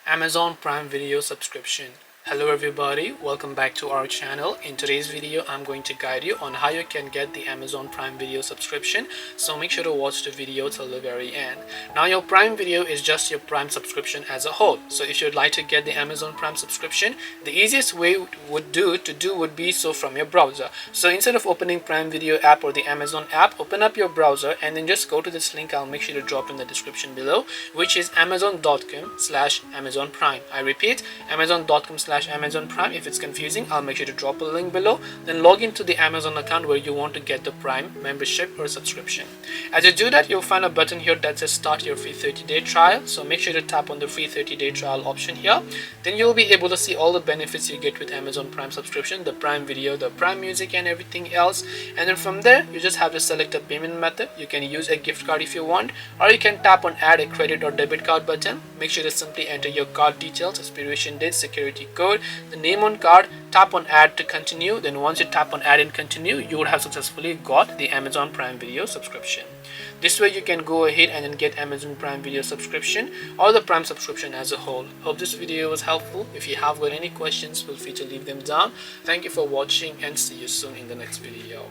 Amazon Prime Video subscription. Hello everybody, welcome back to our channel. In today's video I'm going to guide you on how you can get the Amazon Prime Video subscription, so make sure to watch the video till the very end. Now your Prime Video is just your Prime subscription as a whole, so if you'd like to get the Amazon Prime subscription, the easiest way would be so from your browser. So instead of opening Prime Video app or the Amazon app, open up your browser and then just go to this link. I'll make sure to drop in the description below, which is amazon.com/Amazon Prime. I repeat, amazon.com/Amazon Prime. If it's confusing, I'll make sure to drop a link below. Then log into the Amazon account where you want to get the Prime membership or subscription. As you do that, you'll find a button here that says start your free 30-day trial. So make sure to tap on the free 30-day trial option here. Then you'll be able to see all the benefits you get with Amazon Prime subscription, the Prime Video, the Prime Music and everything else. And then from there, you just have to select a payment method. You can use a gift card if you want, or you can tap on add a credit or debit card button. Make sure to simply enter your card details, expiration date, security code, the name on card, tap on add to continue. Then once you tap on add and continue, you would have successfully got the Amazon Prime Video subscription. This way you can go ahead and then get Amazon Prime Video subscription or the Prime subscription as a whole. Hope this video was helpful. If you have got any questions, feel free to leave them down. Thank you for watching and see you soon in the next video.